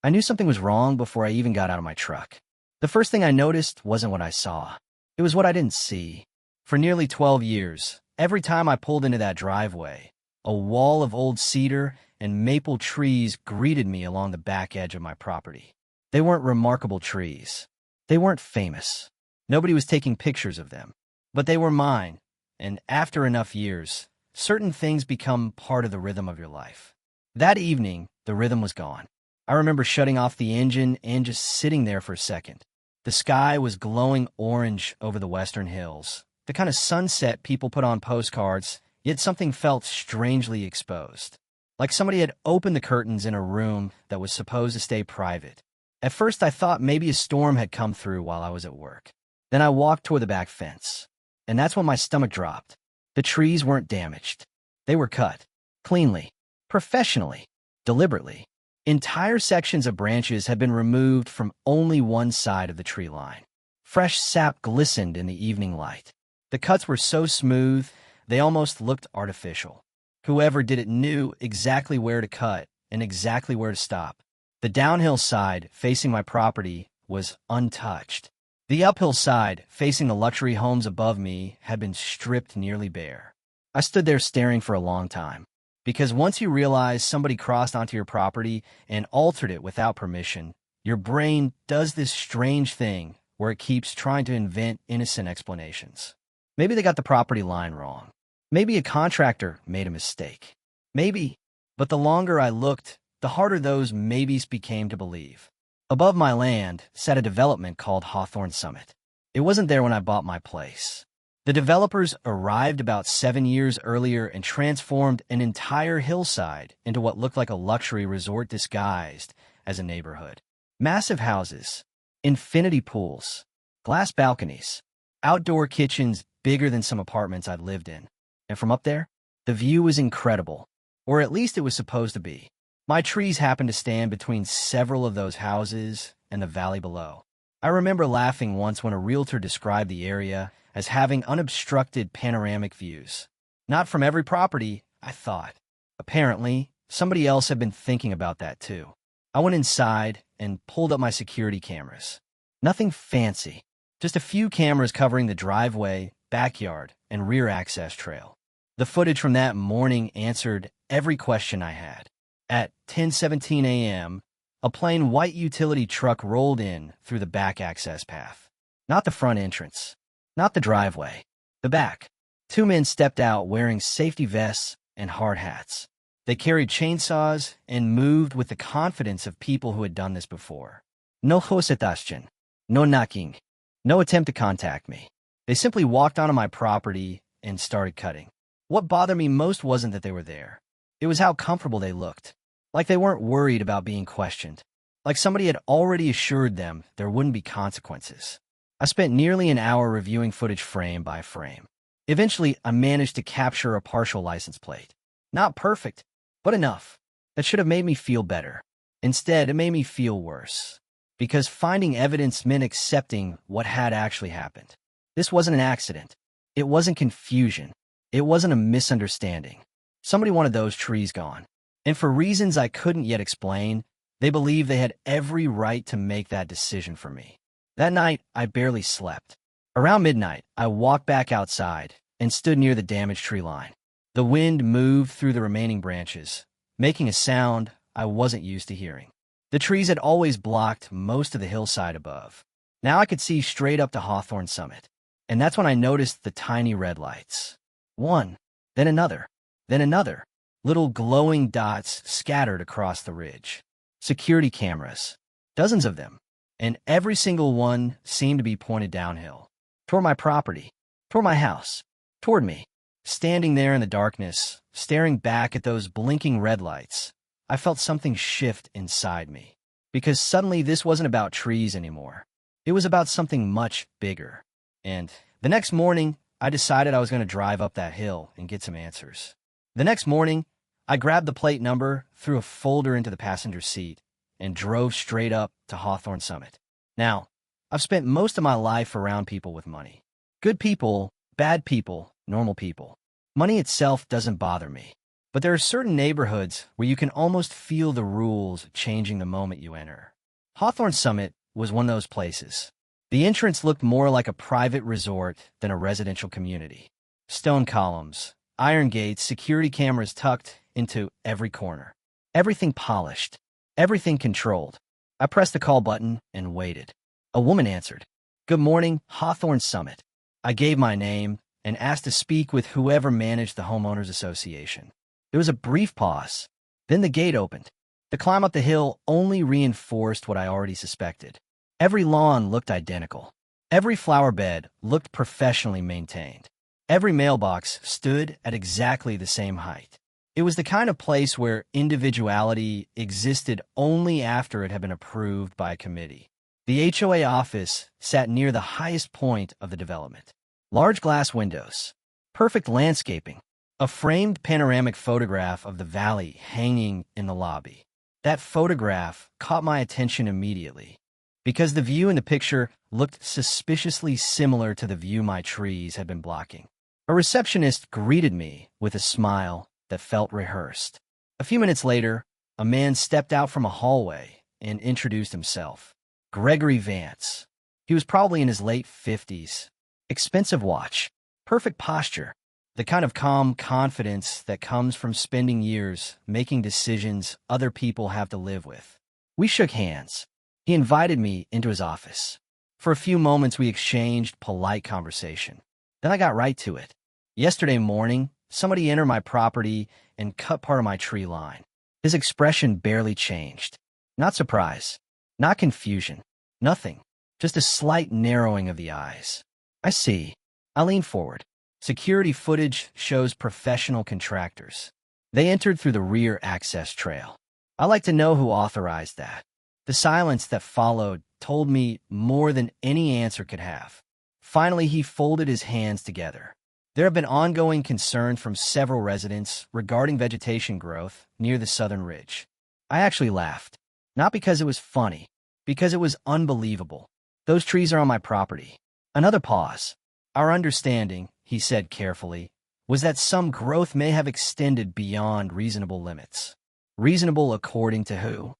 I knew something was wrong before I even got out of my truck. The first thing I noticed wasn't what I saw. It was what I didn't see. For nearly 12 years, every time I pulled into that driveway, a wall of old cedar and maple trees greeted me along the back edge of my property. They weren't remarkable trees. They weren't famous. Nobody was taking pictures of them. But they were mine, and after enough years, certain things become part of the rhythm of your life. That evening, the rhythm was gone. I remember shutting off the engine and just sitting there for a second. The sky was glowing orange over the western hills, the kind of sunset people put on postcards, yet something felt strangely exposed. Like somebody had opened the curtains in a room that was supposed to stay private. At first, I thought maybe a storm had come through while I was at work. Then I walked toward the back fence, and that's when my stomach dropped. The trees weren't damaged. They were cut. Cleanly. Professionally. Deliberately. Entire sections of branches had been removed from only one side of the tree line. Fresh sap glistened in the evening light. The cuts were so smooth, they almost looked artificial. Whoever did it knew exactly where to cut and exactly where to stop. The downhill side, facing my property, was untouched. The uphill side, facing the luxury homes above me, had been stripped nearly bare. I stood there staring for a long time. Because once you realize somebody crossed onto your property and altered it without permission, your brain does this strange thing where it keeps trying to invent innocent explanations. Maybe they got the property line wrong. Maybe a contractor made a mistake. Maybe. But the longer I looked, the harder those maybes became to believe. Above my land sat a development called Hawthorne Summit. It wasn't there when I bought my place. The developers arrived about 7 years earlier and transformed an entire hillside into what looked like a luxury resort disguised as a neighborhood. Massive houses, infinity pools, glass balconies, outdoor kitchens bigger than some apartments I'd lived in. And from up there, the view was incredible, or at least it was supposed to be. My trees happened to stand between several of those houses and the valley below. I remember laughing once when a realtor described the area as having unobstructed panoramic views. Not from every property, I thought. Apparently, somebody else had been thinking about that too. I went inside and pulled up my security cameras. Nothing fancy, just a few cameras covering the driveway, backyard, and rear access trail. The footage from that morning answered every question I had. At 10:17 a.m., a plain white utility truck rolled in through the back access path. Not the front entrance. Not the driveway. The back. 2 men stepped out wearing safety vests and hard hats. They carried chainsaws and moved with the confidence of people who had done this before. No hositashchen. No knocking. No attempt to contact me. They simply walked onto my property and started cutting. What bothered me most wasn't that they were there. It was how comfortable they looked. Like they weren't worried about being questioned. Like somebody had already assured them there wouldn't be consequences. I spent nearly an hour reviewing footage frame by frame. Eventually, I managed to capture a partial license plate. Not perfect, but enough. That should have made me feel better. Instead, it made me feel worse. Because finding evidence meant accepting what had actually happened. This wasn't an accident. It wasn't confusion. It wasn't a misunderstanding. Somebody wanted those trees gone. And for reasons I couldn't yet explain, they believed they had every right to make that decision for me. That night, I barely slept. Around midnight, I walked back outside and stood near the damaged tree line. The wind moved through the remaining branches, making a sound I wasn't used to hearing. The trees had always blocked most of the hillside above. Now I could see straight up to Hawthorne Summit, and that's when I noticed the tiny red lights. One, then another, then another. Little glowing dots scattered across the ridge. Security cameras, dozens of them, and every single one seemed to be pointed downhill, toward my property, toward my house, toward me. Standing there in the darkness, staring back at those blinking red lights, I felt something shift inside me. Because suddenly this wasn't about trees anymore. It was about something much bigger. And the next morning, I decided I was going to drive up that hill and get some answers. The next morning, I grabbed the plate number, threw a folder into the passenger seat, and drove straight up to Hawthorne Summit. Now, I've spent most of my life around people with money. Good people, bad people, normal people. Money itself doesn't bother me. But there are certain neighborhoods where you can almost feel the rules changing the moment you enter. Hawthorne Summit was one of those places. The entrance looked more like a private resort than a residential community. Stone columns, iron gates, security cameras tucked into every corner. Everything polished, everything controlled. I pressed the call button and waited. A woman answered. "Good morning, Hawthorne Summit." I gave my name and asked to speak with whoever managed the homeowners association. There was a brief pause. Then the gate opened. The climb up the hill only reinforced what I already suspected. Every lawn looked identical. Every flower bed looked professionally maintained. Every mailbox stood at exactly the same height. It was the kind of place where individuality existed only after it had been approved by a committee. The HOA office sat near the highest point of the development. Large glass windows, perfect landscaping, a framed panoramic photograph of the valley hanging in the lobby. That photograph caught my attention immediately, because the view in the picture looked suspiciously similar to the view my trees had been blocking. A receptionist greeted me with a smile that felt rehearsed. A few minutes later, a man stepped out from a hallway and introduced himself. Gregory Vance. He was probably in his late 50s. Expensive watch, perfect posture, the kind of calm confidence that comes from spending years making decisions other people have to live with. We shook hands. He invited me into his office. For a few moments, we exchanged polite conversation. Then I got right to it. Yesterday morning, somebody entered my property and cut part of my tree line. His expression barely changed. Not surprise, not confusion, nothing. Just a slight narrowing of the eyes. I see. I leaned forward. Security footage shows professional contractors. They entered through the rear access trail. I like to know who authorized that. The silence that followed told me more than any answer could have. Finally, he folded his hands together. There have been ongoing concerns from several residents regarding vegetation growth near the southern ridge. I actually laughed. Not because it was funny, because it was unbelievable. Those trees are on my property. Another pause. Our understanding, he said carefully, was that some growth may have extended beyond reasonable limits. Reasonable according to who?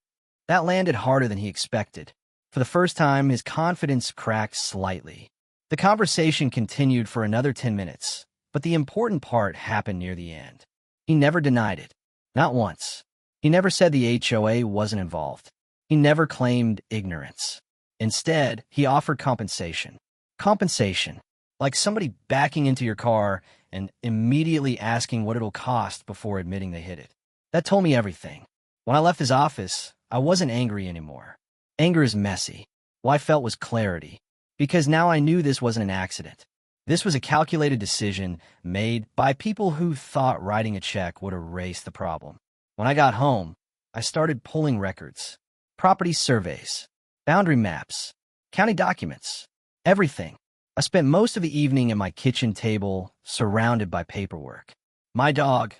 That landed harder than he expected. For the first time, his confidence cracked slightly. The conversation continued for another 10 minutes, but the important part happened near the end. He never denied it. Not once. He never said the HOA wasn't involved. He never claimed ignorance. Instead, he offered compensation. Compensation. Like somebody backing into your car and immediately asking what it'll cost before admitting they hit it. That told me everything. When I left his office, I wasn't angry anymore. Anger is messy. What I felt was clarity. Because now I knew this wasn't an accident. This was a calculated decision made by people who thought writing a check would erase the problem. When I got home, I started pulling records. Property surveys. Boundary maps. County documents. Everything. I spent most of the evening at my kitchen table, surrounded by paperwork. My dog,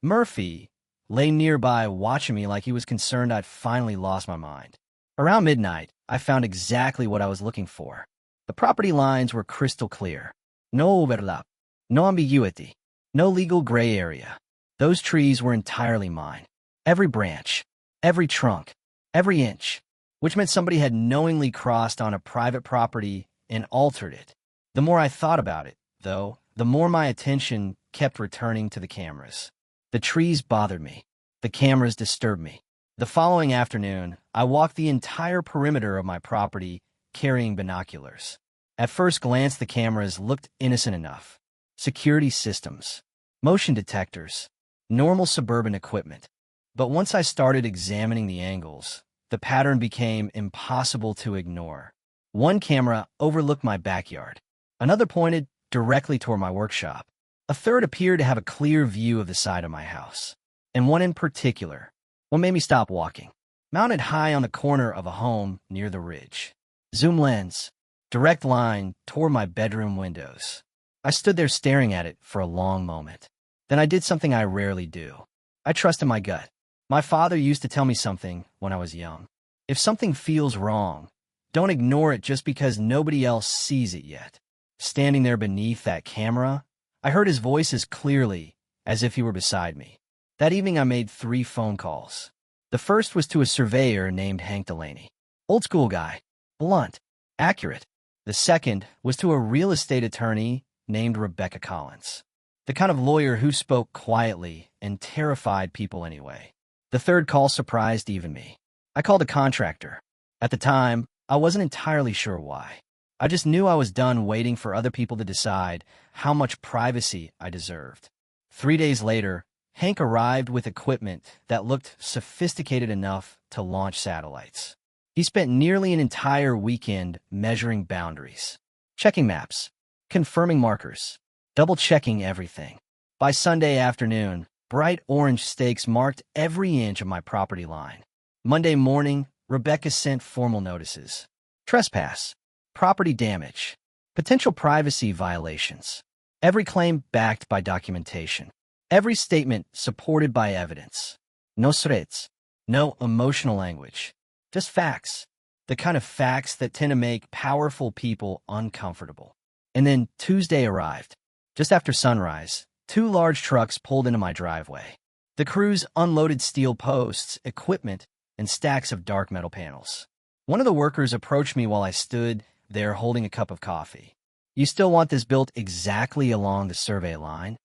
Murphy, lay nearby watching me like he was concerned I'd finally lost my mind. Around midnight, I found exactly what I was looking for. The property lines were crystal clear. No overlap, no ambiguity, no legal gray area. Those trees were entirely mine. Every branch, every trunk, every inch, which meant somebody had knowingly crossed on a private property and altered it. The more I thought about it, though, the more my attention kept returning to the cameras. The trees bothered me. The cameras disturbed me. The following afternoon, I walked the entire perimeter of my property carrying binoculars. At first glance, the cameras looked innocent enough. Security systems, motion detectors, normal suburban equipment. But once I started examining the angles, the pattern became impossible to ignore. One camera overlooked my backyard. Another pointed directly toward my workshop. A third appeared to have a clear view of the side of my house. And one in particular, what made me stop walking, mounted high on the corner of a home near the ridge. Zoom lens, direct line toward my bedroom windows. I stood there staring at it for a long moment. Then I did something I rarely do. I trusted my gut. My father used to tell me something when I was young. If something feels wrong, don't ignore it just because nobody else sees it yet. Standing there beneath that camera, I heard his voice as clearly as if he were beside me. That evening I made 3 phone calls. The first was to a surveyor named Hank Delaney. Old school guy, blunt, accurate. The second was to a real estate attorney named Rebecca Collins, the kind of lawyer who spoke quietly and terrified people anyway. The third call surprised even me. I called a contractor. At the time, I wasn't entirely sure why. I just knew I was done waiting for other people to decide how much privacy I deserved. 3 days later, Hank arrived with equipment that looked sophisticated enough to launch satellites. He spent nearly an entire weekend measuring boundaries, checking maps, confirming markers, double-checking everything. By Sunday afternoon, bright orange stakes marked every inch of my property line. Monday morning, Rebecca sent formal notices. Trespass, property damage, potential privacy violations. Every claim backed by documentation. Every statement supported by evidence. No threats, no emotional language. Just facts. The kind of facts that tend to make powerful people uncomfortable. And then Tuesday arrived. Just after sunrise, 2 large trucks pulled into my driveway. The crews unloaded steel posts, equipment, and stacks of dark metal panels. One of the workers approached me while I stood there holding a cup of coffee. "You still want this built exactly along the survey line?"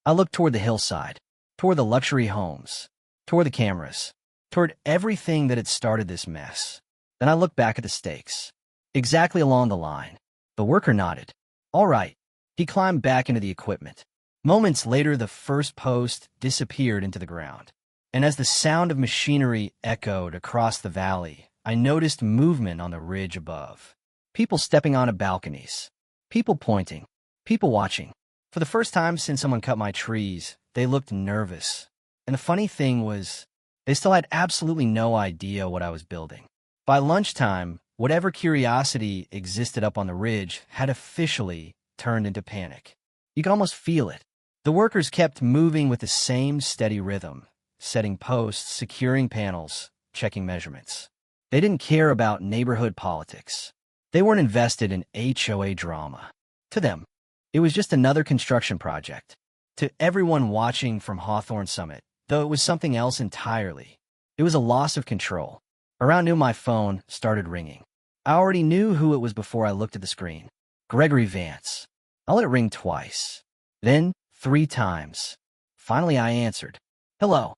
I looked toward the hillside, toward the luxury homes, toward the cameras, toward everything that had started this mess. Then I looked back at the stakes. Exactly along the line. The worker nodded. "All right." He climbed back into the equipment. Moments later, the first post disappeared into the ground. And as the sound of machinery echoed across the valley, I noticed movement on the ridge above. People stepping onto balconies. People pointing. People watching. For the first time since someone cut my trees, they looked nervous. And the funny thing was, they still had absolutely no idea what I was building. By lunchtime, whatever curiosity existed up on the ridge had officially turned into panic. You could almost feel it. The workers kept moving with the same steady rhythm, setting posts, securing panels, checking measurements. They didn't care about neighborhood politics. They weren't invested in HOA drama. To them, it was just another construction project. To everyone watching from Hawthorne Summit, though it was something else entirely. It was a loss of control. Around noon, my phone started ringing. I already knew who it was before I looked at the screen. Gregory Vance. I let it ring twice. Then 3 times. Finally, I answered. "Hello."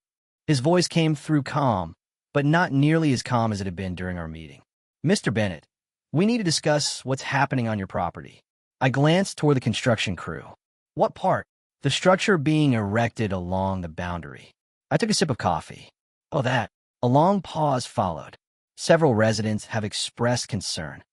His voice came through calm, but not nearly as calm as it had been during our meeting. "Mr. Bennett, we need to discuss what's happening on your property." I glanced toward the construction crew. "What part?" "The structure being erected along the boundary." I took a sip of coffee. "Oh, that." A long pause followed. "Several residents have expressed concern."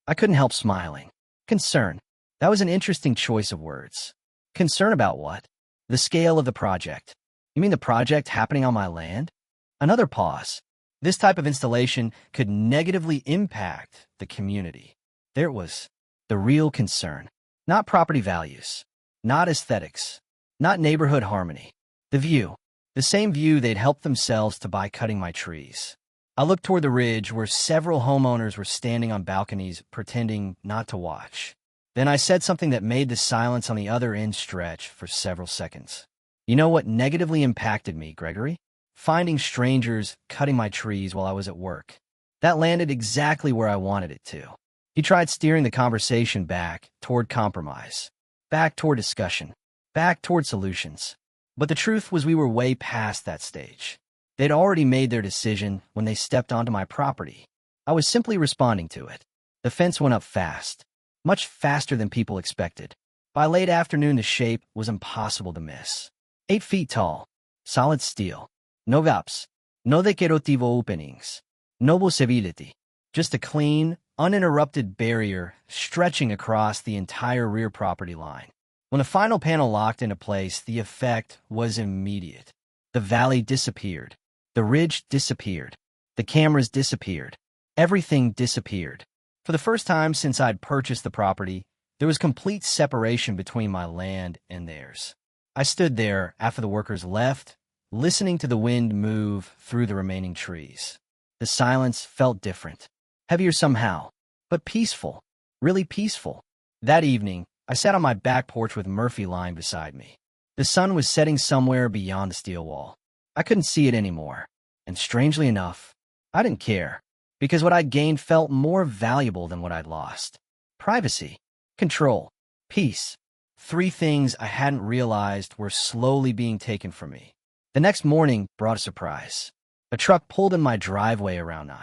I couldn't help smiling. Concern. That was an interesting choice of words. Concern about what? The scale of the project. "You mean the project happening on my land?" Another pause. This type of installation could negatively impact the community. There it was. The real concern. Not property values. Not aesthetics. Not neighborhood harmony. The view. The same view they'd helped themselves to by cutting my trees. I looked toward the ridge where several homeowners were standing on balconies pretending not to watch. Then I said something that made the silence on the other end stretch for several seconds. "You know what negatively impacted me, Gregory? Finding strangers cutting my trees while I was at work. That landed exactly where I wanted it to." He tried steering the conversation back toward compromise, back toward discussion, back toward solutions. But the truth was we were way past that stage. They'd already made their decision when they stepped onto my property. I was simply responding to it. The fence went up fast, much faster than people expected. By late afternoon, the shape was impossible to miss. 8 feet tall, solid steel. No gaps, no decorativo openings, no possibility. Just a clean, uninterrupted barrier stretching across the entire rear property line. When the final panel locked into place, the effect was immediate. The valley disappeared. The ridge disappeared. The cameras disappeared. Everything disappeared. For the first time since I'd purchased the property, there was complete separation between my land and theirs. I stood there after the workers left, listening to the wind move through the remaining trees. The silence felt different. Heavier somehow, but peaceful, really peaceful. That evening, I sat on my back porch with Murphy lying beside me. The sun was setting somewhere beyond the steel wall. I couldn't see it anymore. And strangely enough, I didn't care, because what I'd gained felt more valuable than what I'd lost. Privacy, control, peace. Three things I hadn't realized were slowly being taken from me. The next morning brought a surprise. A truck pulled in my driveway around 9.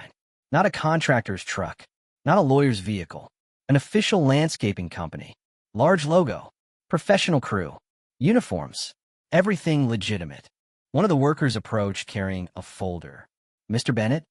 Not a contractor's truck, not a lawyer's vehicle. An official landscaping company. Large logo. Professional crew. Uniforms. Everything legitimate. One of the workers approached carrying a folder. "Mr. Bennett?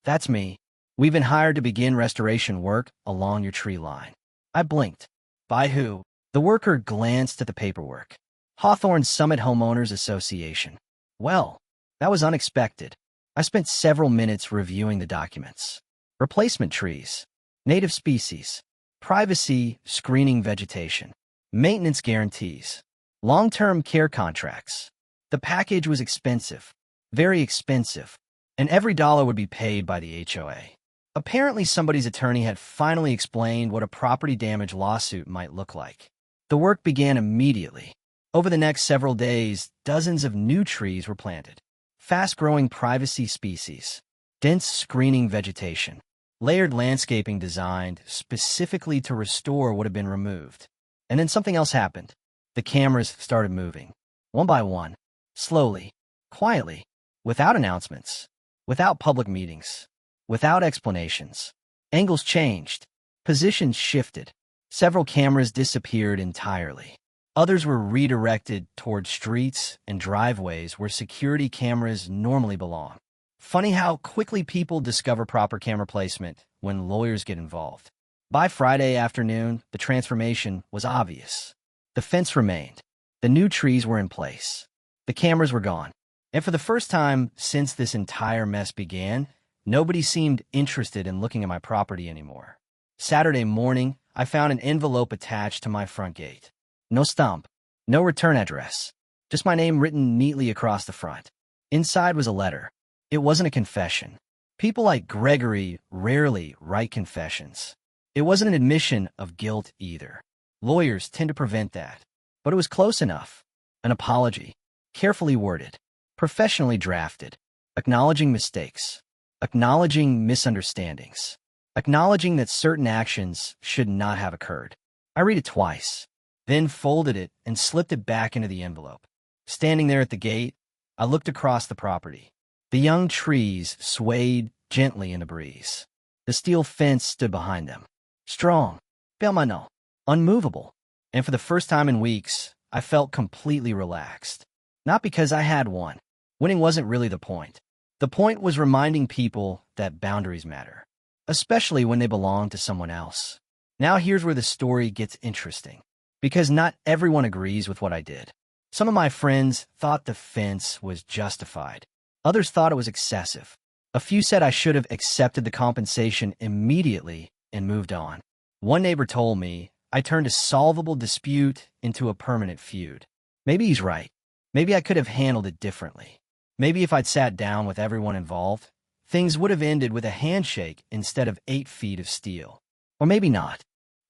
That's me. We've been hired to begin restoration work along your tree line." I blinked. "By who?" The worker glanced at the paperwork. "Hawthorne Summit Homeowners Association." Well, that was unexpected. I spent several minutes reviewing the documents. Replacement trees. Native species. Privacy screening vegetation. Maintenance guarantees. Long-term care contracts. The package was expensive. Very expensive. And every dollar would be paid by the HOA. Apparently somebody's attorney had finally explained what a property damage lawsuit might look like. The work began immediately. Over the next several days, dozens of new trees were planted. Fast-growing privacy species. Dense screening vegetation. Layered landscaping designed specifically to restore what had been removed. And then something else happened. The cameras started moving. One by one. Slowly. Quietly. Without announcements. Without public meetings. Without explanations. Angles changed. Positions shifted. Several cameras disappeared entirely. Others were redirected toward streets and driveways where security cameras normally belong. Funny how quickly people discover proper camera placement when lawyers get involved. By Friday afternoon, the transformation was obvious. The fence remained. The new trees were in place. The cameras were gone. And for the first time since this entire mess began, nobody seemed interested in looking at my property anymore. Saturday morning, I found an envelope attached to my front gate. No stamp, no return address, just my name written neatly across the front. Inside was a letter. It wasn't a confession. People like Gregory rarely write confessions. It wasn't an admission of guilt either. Lawyers tend to prevent that. But it was close enough. An apology, carefully worded, professionally drafted, acknowledging mistakes, acknowledging misunderstandings, acknowledging that certain actions should not have occurred. I read it twice, then folded it and slipped it back into the envelope. Standing there at the gate, I looked across the property. The young trees swayed gently in the breeze. The steel fence stood behind them. Strong, permanent, unmovable. And for the first time in weeks, I felt completely relaxed. Not because I had won. Winning wasn't really the point. The point was reminding people that boundaries matter, especially when they belong to someone else. Now here's where the story gets interesting, because not everyone agrees with what I did. Some of my friends thought the fence was justified. Others thought it was excessive. A few said I should have accepted the compensation immediately and moved on. One neighbor told me I turned a solvable dispute into a permanent feud. Maybe he's right. Maybe I could have handled it differently. Maybe if I'd sat down with everyone involved, things would have ended with a handshake instead of 8 feet of steel. Or maybe not.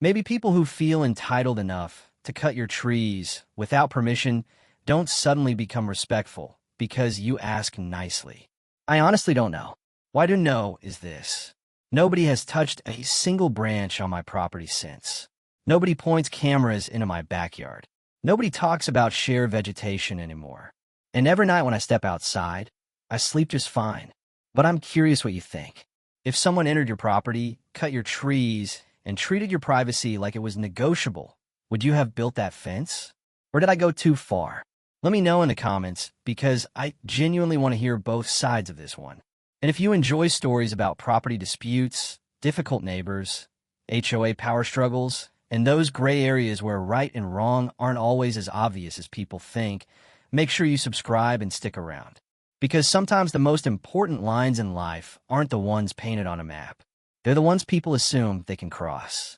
Maybe people who feel entitled enough to cut your trees without permission don't suddenly become respectful because you ask nicely. I honestly don't know. What I do know is this. Nobody has touched a single branch on my property since. Nobody points cameras into my backyard. Nobody talks about shared vegetation anymore. And every night when I step outside, I sleep just fine. But I'm curious what you think. If someone entered your property, cut your trees, and treated your privacy like it was negotiable, would you have built that fence? Or did I go too far? Let me know in the comments, because I genuinely want to hear both sides of this one. And if you enjoy stories about property disputes, difficult neighbors, HOA power struggles, and those gray areas where right and wrong aren't always as obvious as people think, make sure you subscribe and stick around. Because sometimes the most important lines in life aren't the ones painted on a map. They're the ones people assume they can cross.